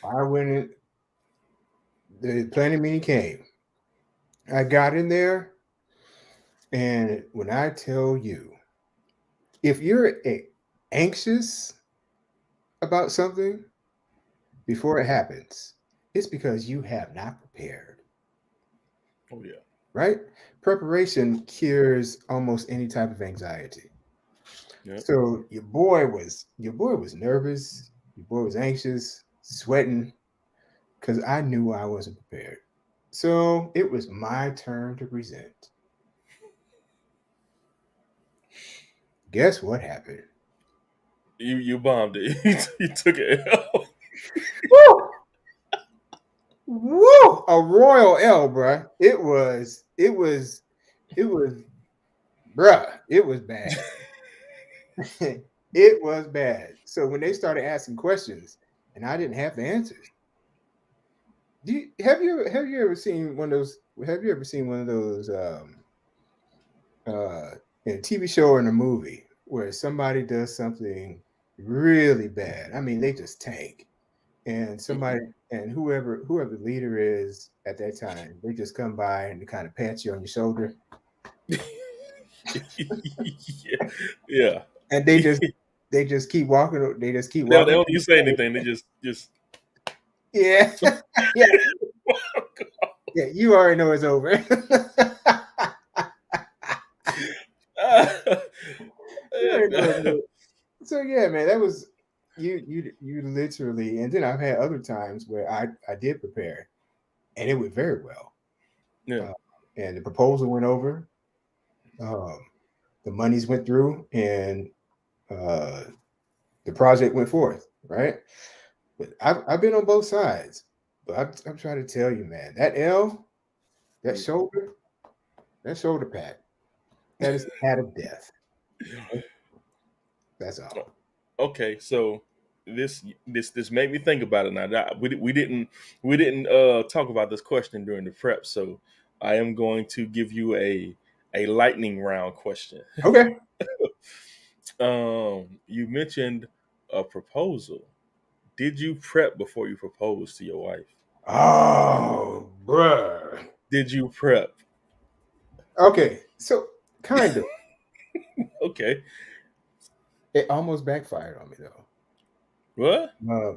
I went in, the planning meeting came. I got in there, and when I tell you, if you're anxious about something before it happens, it's because you have not prepared, Oh yeah. right? Preparation cures almost any type of anxiety. Yep. So your boy was nervous, your boy was anxious, sweating, because I knew I wasn't prepared. So it was my turn to present. Guess what happened? You bombed it. You took it. Woo! Woo! A royal L, bruh. It was, bruh. It was bad. It was bad. So when they started asking questions and I didn't have the answers, Have you ever seen one of those? Have you ever seen one of those in a TV show or in a movie where somebody does something really bad? I mean, they just tank, and somebody and whoever the leader is at that time, they just come by and they kind of pat you on your shoulder, yeah, yeah. and they just keep walking. They just keep They walking. don't even say anything. They just. Yeah, So, yeah, yeah. You already know it's over. You already know it's over. So yeah, man, that was you literally. And then I've had other times where I did prepare, and it went very well. yeah. Uh, and the proposal went over. Um, the monies went through, and uh, the project went forth. Right. But I've been on both sides. But I'm trying to tell you, man, that L, that shoulder, that shoulder pad, that is the pad of death. That's all. Okay, so this made me think about it now. We didn't talk about this question during the prep, so I am going to give you a lightning round question. Okay. You mentioned a proposal. Did you prep before you proposed to your wife? Oh, bruh. Did you prep? Okay, so kind of. Okay. It almost backfired on me though. What?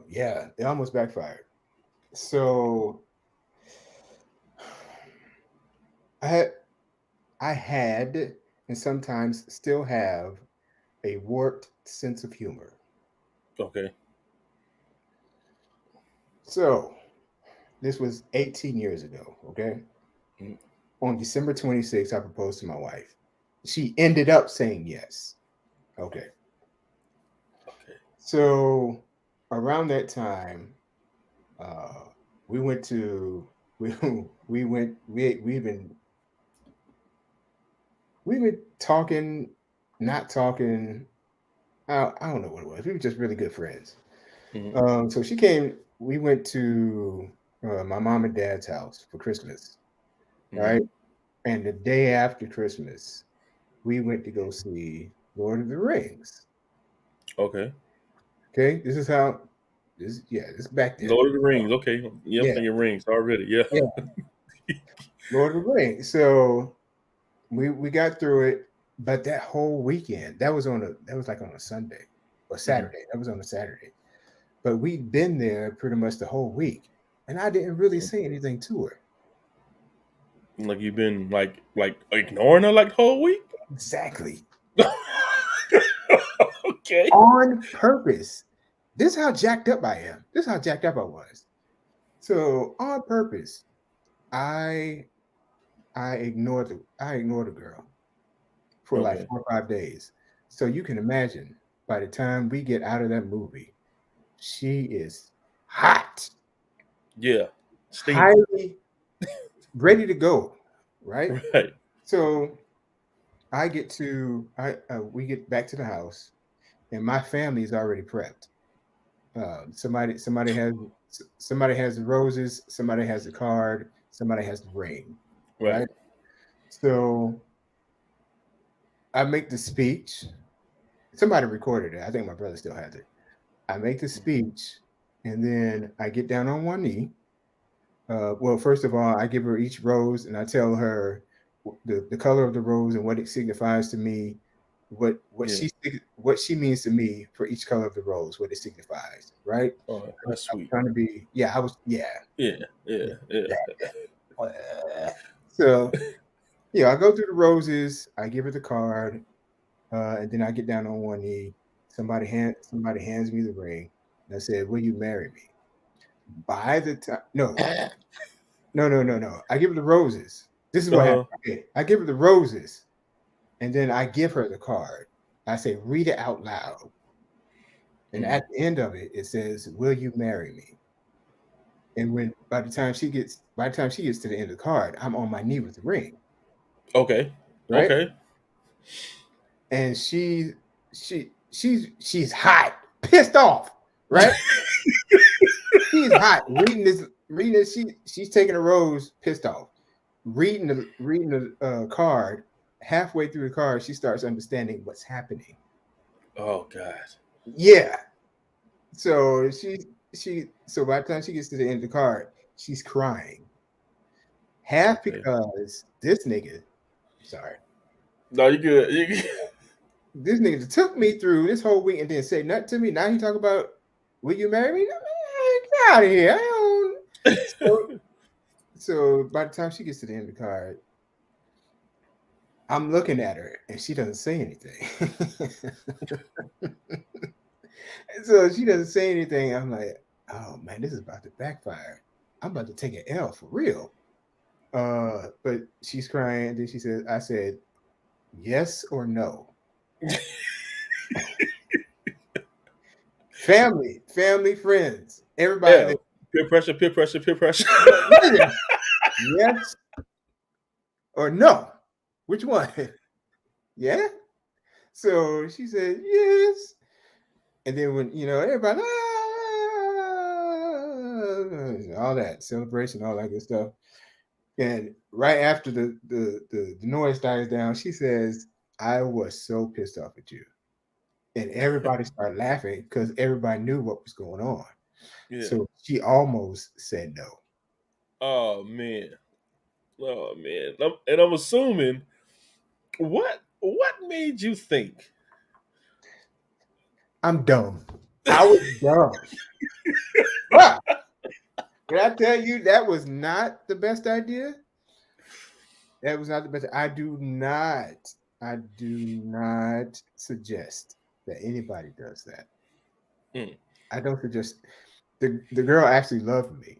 Yeah, it almost backfired. So I had, I had, and sometimes still have a warped sense of humor. Okay. So this was 18 years ago. Okay, Mm, on December 26th, I proposed to my wife. She ended up saying yes. Okay, okay. so around that time, uh, we went to we we've been talking, not talking. I don't know what it was. We were just really good friends. Mhm, So she came. We went to my mom and dad's house for Christmas, mhm. right? And the day after Christmas, we went to go see Lord of the Rings. Okay. Okay, this is how this. Yeah, this is back then. Lord of the Rings. Okay. Yeah, I'm Yeah, thinking rings already. Yeah. yeah, Lord of the Rings. So we got through it, but that whole weekend, that was like on a Sunday or Mhm. Saturday. That was on a Saturday. But we'd been there pretty much the whole week, and I didn't really say anything to her. Like you've been like ignoring her like the whole week. Exactly. Okay. On purpose. This is how jacked up I am. This is how jacked up I was. So on purpose, I I ignored the girl for like Okay. 4 or 5 days. So you can imagine by the time we get out of that movie, she is hot, Yeah. Steaming. highly ready to go. Right. Right. So I get to I we get back to the house, and my family is already prepped. Somebody has the roses, somebody has the card, somebody has the ring, Right. right? So I make the speech. Somebody recorded it. I think my brother still has it. I make the speech, and then I get down on one knee. Well, first of all, I give her each rose, and I tell her the color of the rose and what it signifies to me, Yeah. what she means to me for each color of the rose, what it signifies, right? Oh, that's I was sweet. trying to be, yeah, I was, yeah, Yeah. Yeah. Yeah. yeah. So yeah, I go through the roses, I give her the card, and then I get down on one knee. Somebody hands me the ring, and I said, "Will you marry me?" By the time, no, no. I give her the roses. This is what happened. Uh-huh. Okay, I give her the roses, and then I give her the card. I say, "Read it out loud," and Mhm. at the end of it, it says, "Will you marry me?" And when by the time she gets to the end of the card, I'm on my knee with the ring, Okay. right? Okay. And she's hot, pissed off, right? She's hot reading this. reading it. She's taking a rose, pissed off. Reading the card. Halfway through the card, she starts understanding what's happening. Oh God. Yeah. So so by the time she gets to the end of the card, she's crying. Half Okay. because this nigga, sorry, No, you good. You good. this nigga took me through this whole week and didn't say nothing to me. Now he talk about, will you marry me? Get out of here. I don't. So by the time she gets to the end of the card, I'm looking at her and she doesn't say anything. So she doesn't say anything. I'm like, oh man, this is about to backfire. I'm about to take an L for real. But she's crying. Then she said, I said, yes or no. Family, friends, everybody Yeah. Peer pressure, peer pressure, peer pressure. there. Yes or no? Which one? Yeah. So she said, yes. And then when everybody all that celebration, all that good stuff. And right after the noise dies down, she says, I was so pissed off at you. And everybody started laughing because everybody knew what was going on. Yeah. So she almost said no. Oh man. Oh man. I'm assuming what made you think? I'm dumb. I was dumb. But did I tell you that was not the best idea? That was not the best. I do not suggest that anybody does that. Mm. I don't suggest. The girl actually loved me,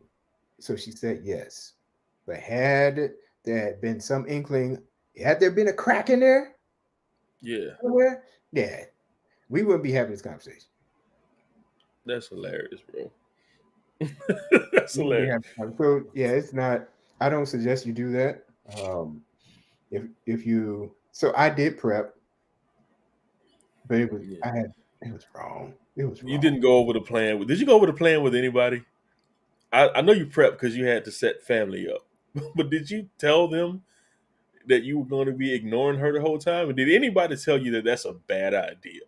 so she said yes. But had there been some inkling, had there been a crack in there Yeah. somewhere, yeah, we wouldn't be having this conversation. That's hilarious, bro. That's We wouldn't be hilarious. having. So yeah, it's not. I don't suggest you do that. If you, so I did prep, but Yeah. it was wrong. It was You wrong. didn't go over the plan. Did you go over the plan with anybody? I know you prepped because you had to set family up. But did you tell them that you were going to be ignoring her the whole time? And did anybody tell you that that's a bad idea?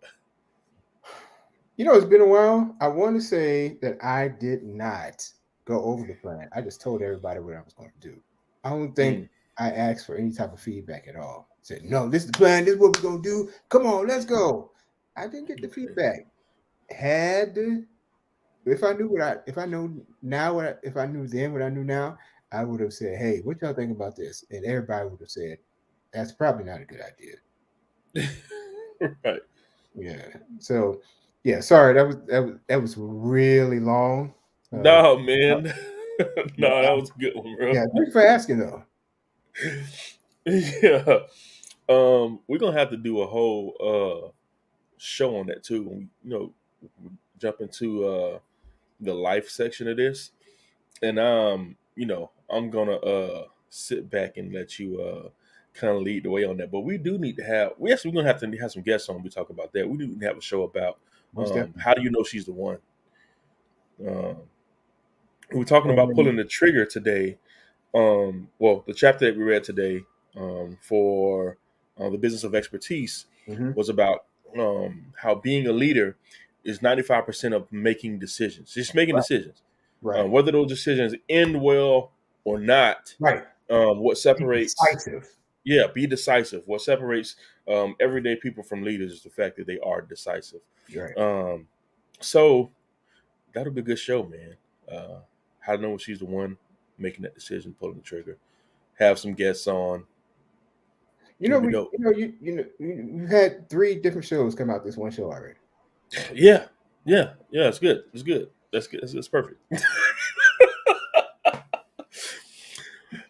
It's been a while. I want to say that I did not go over the plan. I just told everybody what I was going to do. I don't think Mm. I asked for any type of feedback at all. Said, no, this is the plan. This is what we're going to do. Come on, let's go. I didn't get the Okay. feedback. If I knew if I know now if I knew then what I knew now, I would have said, hey, what y'all think about this? And everybody would have said, that's probably not a good idea. Right. Yeah. So, yeah. Sorry, that was really long. No, Uh, man. yeah, No, that was a good one, bro. yeah. Thanks for asking, though. Yeah. We're gonna have to do a whole show on that too. When we jump into the life section of this. And I'm gonna sit back and let you kind of lead the way on that. But we do need to have we're gonna have to have some guests on. We talk about that. We need to have a show about Most definitely. how do you know she's the one. Um, we were talking about And pulling the trigger today. Well, the chapter that we read today for the business of expertise mhm, was about how being a leader is 95% of making decisions. Just making right, decisions. right, Whether those decisions end well or not, right. what Be separates, decisive. yeah, be decisive. What separates everyday people from leaders is the fact that they are decisive. Right. Um, so that'll be a good show, man. How to know when she's the one making that decision, pulling the trigger. Have some guests on. It'll be dope. You've had 3 different shows come out this one show already. Yeah, yeah. It's good. It's good. That's good. It's perfect.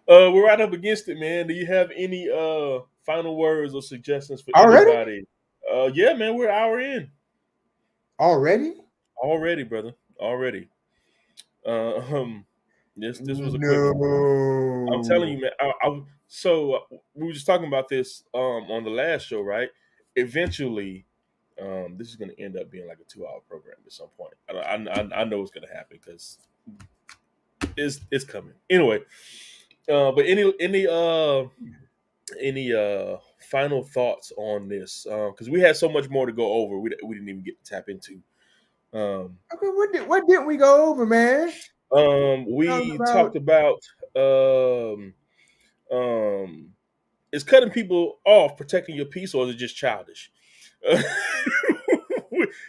We're right up against it, man. Do you have any final words or suggestions for Already? anybody? Yeah, man, we're an hour in Already? already, brother. Already. Uh, um, this was a quick one. I'm telling No. you, man. We were just talking about this on the last show, right? Eventually, this is going to end up being like a 2-hour program at some point. I know it's going to happen because it's coming anyway. But any final thoughts on this? Because we had so much more to go over, we didn't even get to tap into. Okay, what didn't we go over, man? Talking We about talked about um, um, is cutting people off protecting your peace, or is it just childish?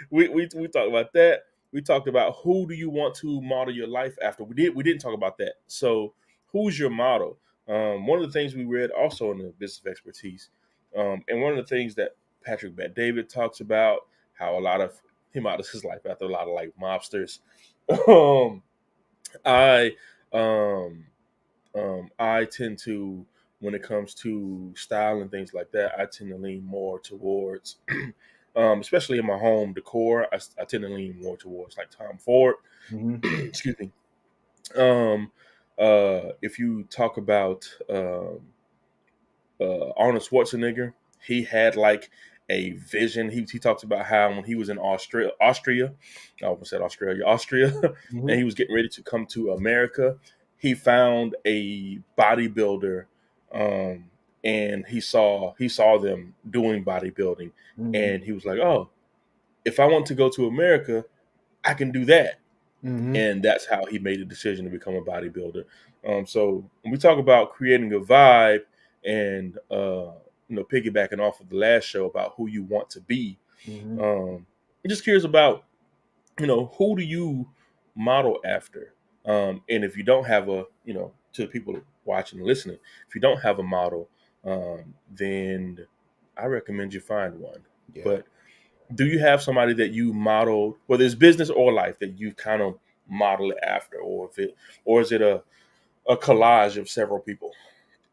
We talked about that. We talked about who do you want to model your life after. We didn't talk about that. So who's your model? One of the things we read also in the business of expertise, and one of the things that Patrick Bet David talks about, how a lot of he models his life after a lot of like mobsters. Um, I um, I tend to, when it comes to style and things like that, I tend to lean more towards, especially in my home decor, I tend to lean more towards like Tom Ford. Mhm. Excuse me. Um, if you talk about Arnold Schwarzenegger, he had like a vision. He talks about how when he was in Austria, I almost said Austria, and Mhm. he was getting ready to come to America, he found a bodybuilder, um, and he saw them doing bodybuilding, Mhm. and he was like, "Oh, if I want to go to America, I can do that." Mhm. And that's how he made the decision to become a bodybuilder. So when we talk about creating a vibe and piggybacking off of the last show about who you want to be, Mhm. I'm just curious about who do you model after, and if you don't have to the people watching and listening, if you don't have a model, then I recommend you find one. Yeah. But do you have somebody that you modeled, whether it's business or life, that you kind of model it after, or is it a collage of several people?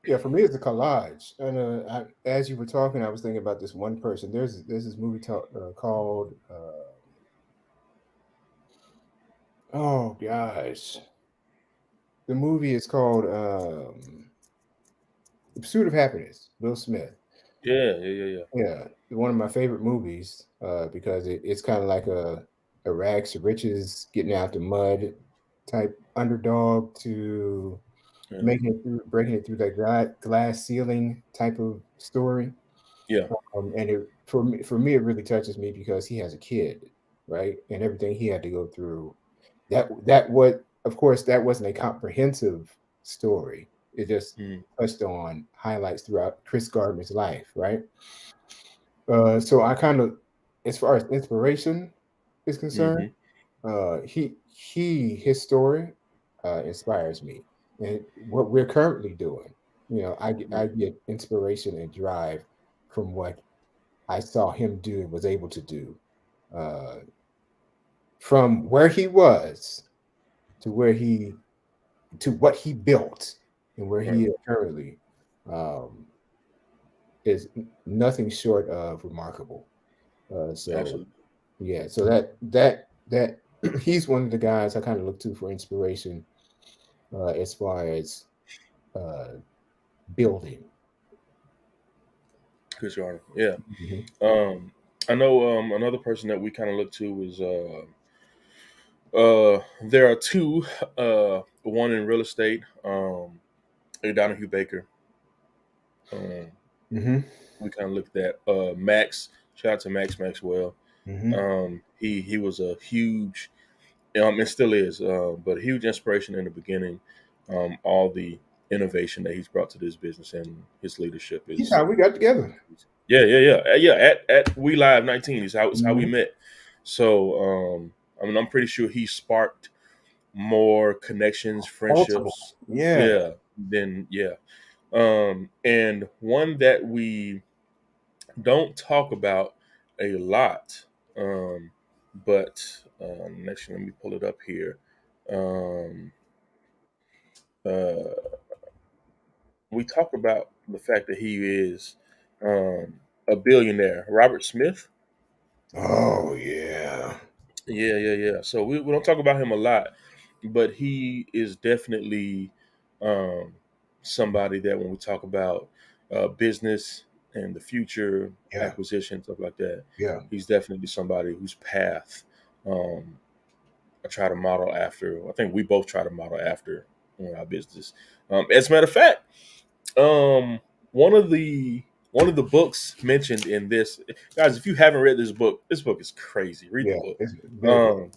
Yeah, for me, it's a collage. And as you were talking, I was thinking about this one person. There's this movie called oh gosh, the movie is called The Pursuit of Happiness. Will Smith. Yeah, yeah, yeah, Yeah, one of my favorite movies because it's kind of like a rags to riches, getting out the mud type underdog to yeah, making it through, breaking it through that glass ceiling type of story. yeah, And for me, it really touches me because he has a kid, right? And everything he had to go through. Of course, that wasn't a comprehensive story. It just mm, touched on highlights throughout Chris Gardner's life, right? So I kind of, as far as inspiration is concerned, mm-hmm, his story inspires me, and what we're currently doing. I mm, get inspiration and drive from what I saw him do and was able to do, uh, from where he was to where he to what he built and where right, he is currently, um, is nothing short of remarkable. So absolutely. yeah, so that he's one of the guys I kind of look to for inspiration as far as uh, building. Chris Arnold, yeah. Mhm. I know another person that we kind of look to is there are two, one in real estate, Donahue Baker. Um, Mhm. we kind of looked at Max. Shout out to Max Maxwell. Mhm. He was a huge, and still is, but a huge inspiration in the beginning. All the innovation that he's brought to this business and his leadership He's is, how we got together. yeah, yeah, yeah, yeah. At We Live 19 is how we Mhm. met. So I mean, I'm pretty sure he sparked more connections, Multiple. friendships, Yeah. yeah, than yeah. And one that we don't talk about a lot. Um, but next, let me pull it up here. Um, uh, we talk about the fact that he is a billionaire. Robert Smith. Oh yeah. Yeah, yeah, yeah. So we don't talk about him a lot, but he is definitely um, somebody that when we talk about business and the future, Yeah. acquisition, stuff like that, Yeah. he's definitely somebody whose path um, I try to model after. I think we both try to model after in our business. As a matter of fact, um, one of the one of the books mentioned in this, guys, if you haven't read this book is crazy. Read the Yeah, book. it's very good. Um,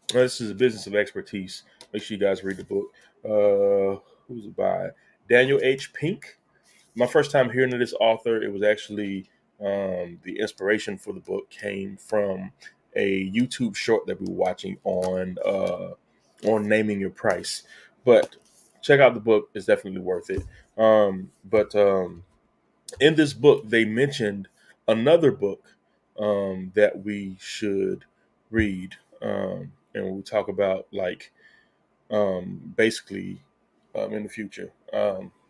this is a business of expertise. Make sure you guys read the book. Who's it by? Daniel H. Pink. My first time hearing of this author, it was actually the inspiration for the book came from a YouTube short that we were watching on naming your price. But check out the book; it's definitely worth it. But in this book, they mentioned another book that we should read, and we talk about like basically in the future.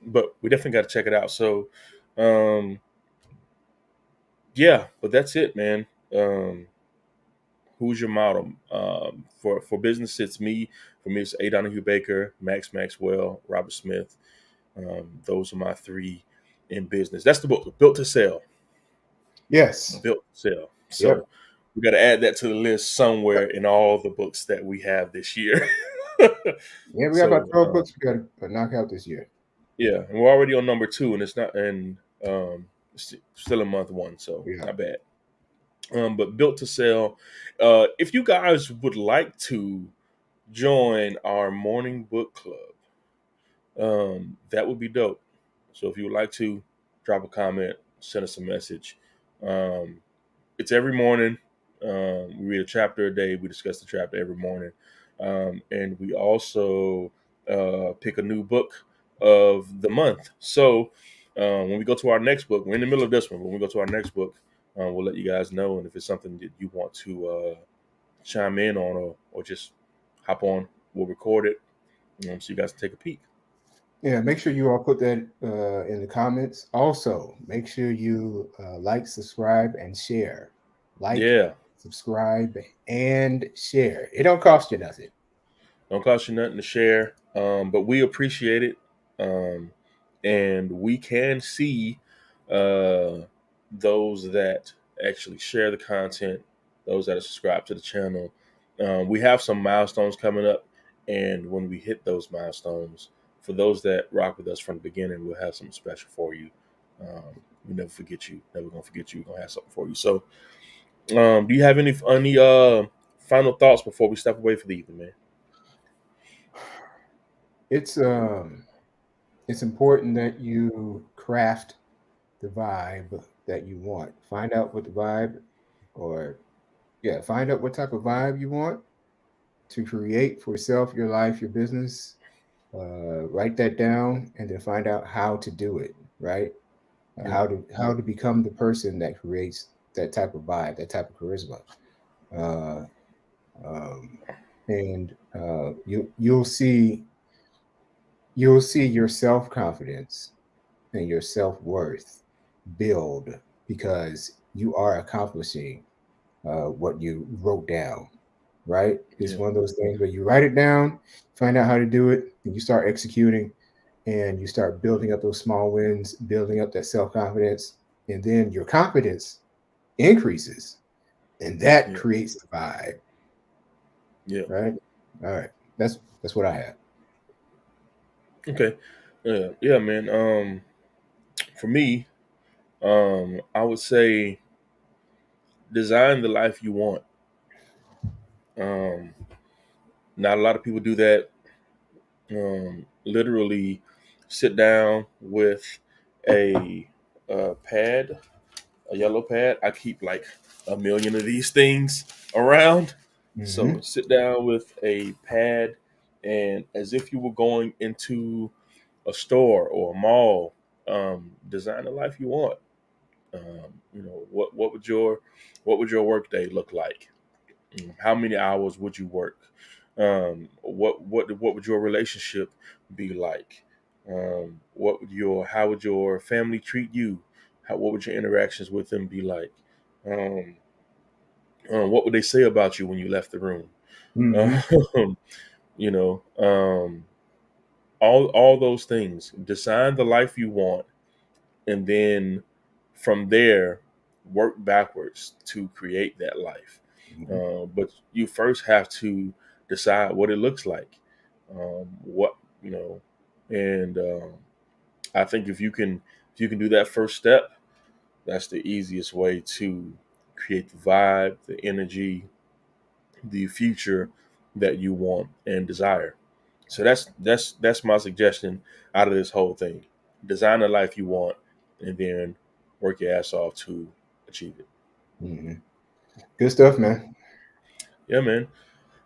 But we definitely got to check it out. So, um, yeah, but that's it, man. Who's your model? For business, it's me. For me, it's A. Donahue Baker, Max Maxwell, Robert Smith. Those are my three in business. That's the book, Built to Sell. Yes. Built to Sell. Yep. So we got to add that to the list somewhere in all the books that we have this year. Yeah, we got about So 12 books we got to knock out this year. yeah, and we're already on number two, and it's not, and still in month one, so Yeah. not bad. But Built to Sell. If you guys would like to join our morning book club, that would be dope. So if you would like to, drop a comment, send us a message. Um, it's every morning. We read a chapter a day. We discuss the chapter every morning, and we also pick a new book of the month. So when we go to our next book, we're in the middle of this one. When we go to our next book, we'll let you guys know, and if it's something that you want to chime in on or just hop on, we'll record it so you guys can take a peek. Yeah, make sure you all put that in the comments. Also, make sure you like, subscribe, and share. Like, Yeah, subscribe, and share. It don't cost you nothing. don't cost you nothing to share, but we appreciate it, and we can see uh, those that actually share the content, those that are subscribed to the channel. We have some milestones coming up, and when we hit those milestones, for those that rock with us from the beginning, we'll have something special for you. We never forget you. Never gonna forget you. We're gonna have something for you. So, do you have any final thoughts before we step away for the evening, man? It's important that you craft the vibe that you want. Find out what the vibe or yeah, find out what type of vibe you want to create for yourself, your life, your business. Write that down and then find out how to do it, right? Yeah. How to become the person that creates that type of vibe, that type of charisma. Uh, um, and you'll see your self-confidence and your self-worth build because you are accomplishing what you wrote down, right? It's Yeah. one of those things where you write it down, find out how to do it, and you start executing, and you start building up those small wins, building up that self-confidence, and then your confidence increases, and that Yeah. creates the vibe, Yeah. right? All right, that's what I have. Okay. Yeah. Yeah, man. For me, I would say design the life you want. Um, Not a lot of people do that. Literally, sit down with a, pad, a yellow pad. I keep like a million of these things around. So Mm-hmm. sit down with a pad, and as if you were going into a store or a mall, design the life you want. What would your work day look like? How many hours would you work? What would your relationship be like? How would your family treat you? What would your interactions with them be like? Um, what would they say about you when you left the room? Mm-hmm. Um, you know, all those things. Design the life you want, and then from there work backwards to create that life. Mm-hmm. But you first have to decide what it looks like. What and I think if you can do that first step, that's the easiest way to create the vibe, the energy, the future that you want and desire. So that's my suggestion out of this whole thing. Design the life you want, and then work your ass off to achieve it. Hmm. Good stuff, man. Yeah, man.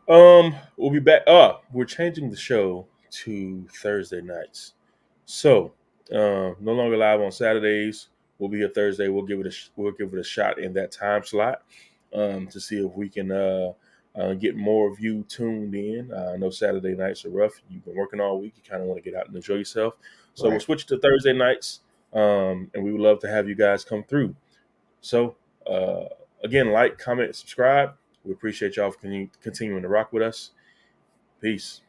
We'll be back. We're changing the show to Thursday nights. So, no longer live on Saturdays. We'll be here Thursday. We'll give it a shot in that time slot to see if we can get more of you tuned in. I know Saturday nights are rough. You've been working all week. You kind of want to get out and enjoy yourself. So we'll Right. switch to Thursday nights, and we would love to have you guys come through. So, uh, again, like, comment, subscribe. We appreciate y'all for continuing to rock with us. Peace.